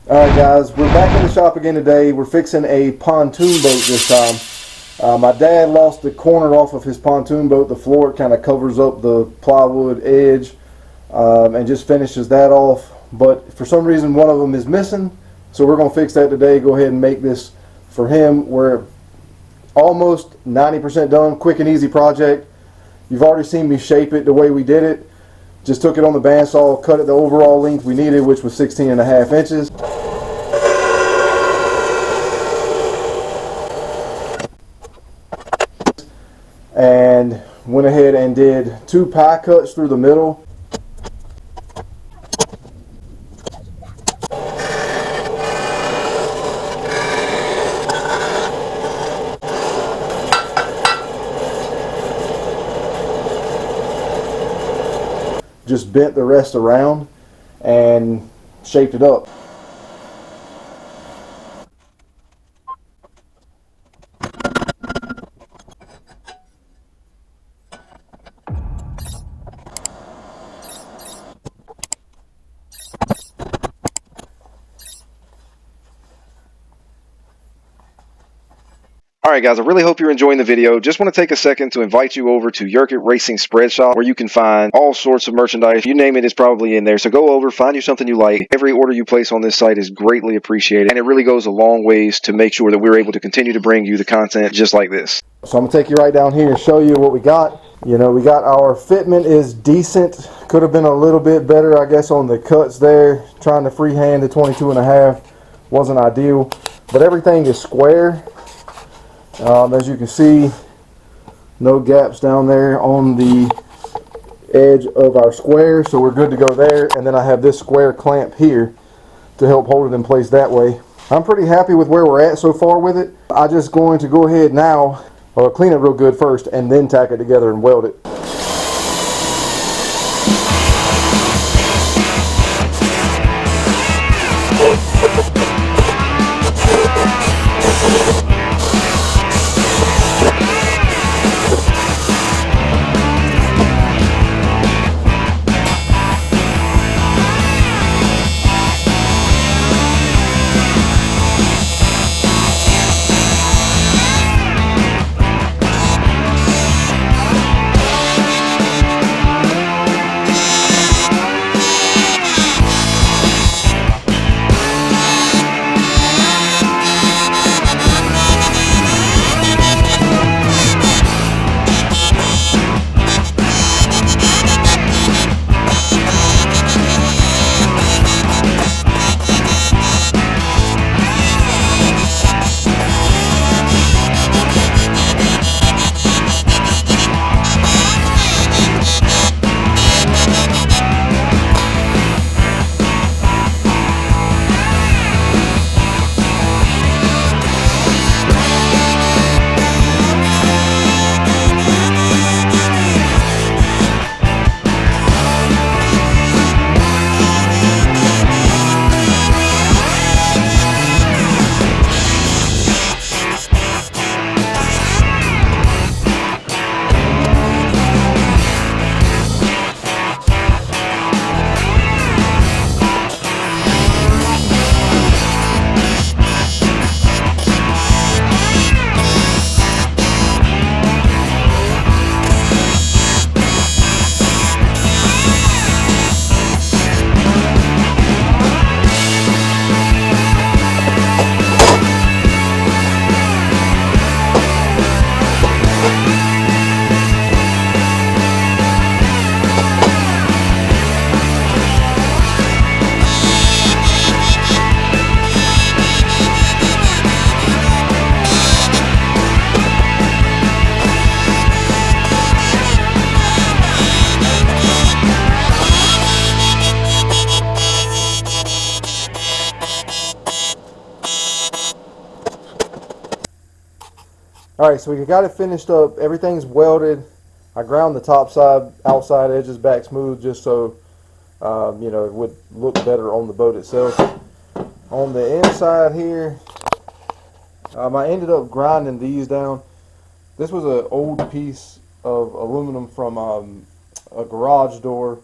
Alright guys, we're back in the shop again today. We're fixing a pontoon boat this time. My dad lost the corner off of his pontoon boat. The floor kind of covers up the plywood edge and just finishes that off. But for some reason one of them is missing. So we're going to fix that today. Go ahead and make this for him. We're almost 90% done. Quick and easy project. You've already seen me shape it the way we did it. Just took it on the bandsaw, cut it the overall length we needed, which was 16.5 inches. And went ahead and did 2 pie cuts through the middle. Just bent the rest around and shaped it up. Alright guys, I really hope you're enjoying the video. Just want to take a second to invite you over to Yerkit Racing Spread Shop, where you can find all sorts of merchandise. You name it, it's probably in there. So go over, find you something you like. Every order you place on this site is greatly appreciated, and it really goes a long ways to make sure that we're able to continue to bring you the content just like this. So I'm going to take you right down here and show you what we got. You know, we got our fitment is decent. Could have been a little bit better, I guess, on the cuts there. Trying to freehand the 22.5 wasn't ideal, but everything is square. As you can see, no gaps down there on the edge of our square, so we're good to go there. And then I have this square clamp here to help hold it in place that way. I'm pretty happy with where we're at so far with it. I'm just going to go ahead now, clean it real good first, and then tack it together and weld it. Alright, so we got it finished up. Everything's welded. I ground the top side, outside edges back smooth just so you know, it would look better on the boat itself. On the inside here, I ended up grinding these down. This was an old piece of aluminum from a garage door.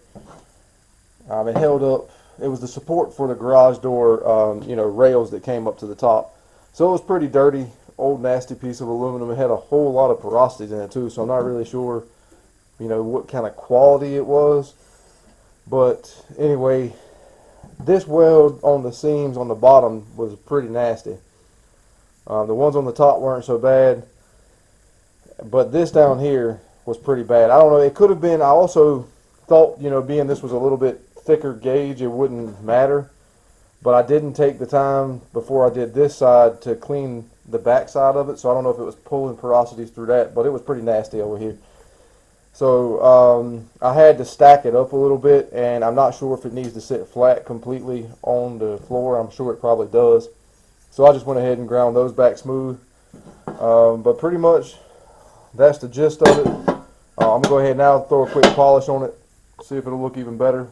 It held up it was the support for the garage door, you know, rails that came up to the top. So it was pretty dirty, old nasty piece of aluminum. It had a whole lot of porosities in it too, so I'm not really sure, you know, what kind of quality it was. But anyway, this weld on the seams on the bottom was pretty nasty. The ones on the top weren't so bad, but this down here was pretty bad. I don't know, it could have been, I also thought, you know, being this was a little bit thicker gauge, it wouldn't matter. But I didn't take the time before I did this side to clean the back side of it, so I don't know if it was pulling porosities through that, but it was pretty nasty over here. So I had to stack it up a little bit, and I'm not sure if it needs to sit flat completely on the floor. I'm sure it probably does. So I just went ahead and ground those back smooth. But pretty much that's the gist of it. I'm going to go ahead now and throw a quick polish on it, see if it'll look even better.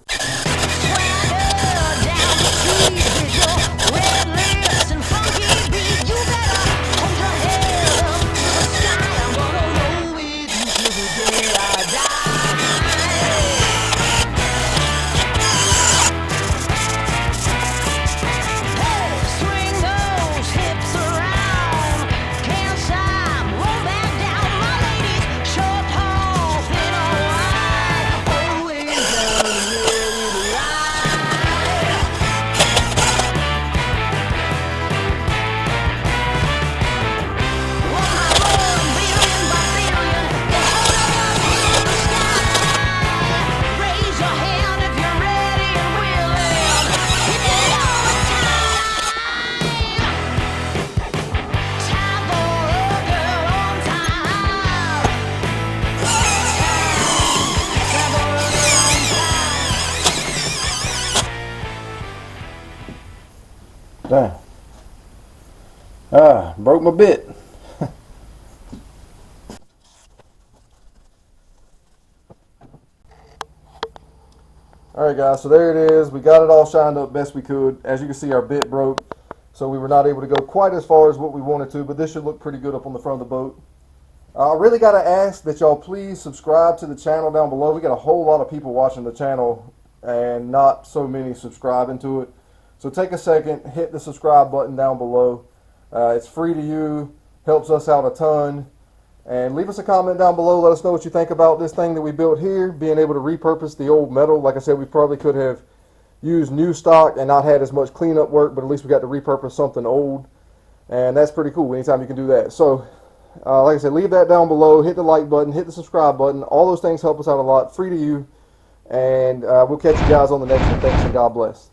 Damn. Broke my bit. Alright guys, so there it is. We got it all shined up best we could. As you can see, our bit broke, so we were not able to go quite as far as what we wanted to, but this should look pretty good up on the front of the boat. I really got to ask that y'all please subscribe to the channel down below. We got a whole lot of people watching the channel and not so many subscribing to it. So take a second, hit the subscribe button down below. It's free to you, helps us out a ton. And leave us a comment down below. Let us know what you think about this thing that we built here, being able to repurpose the old metal. Like I said, we probably could have used new stock and not had as much cleanup work, but at least we got to repurpose something old. And that's pretty cool anytime you can do that. So, like I said, leave that down below. Hit the like button, hit the subscribe button. All those things help us out a lot. Free to you. And we'll catch you guys on the next one. Thanks and God bless.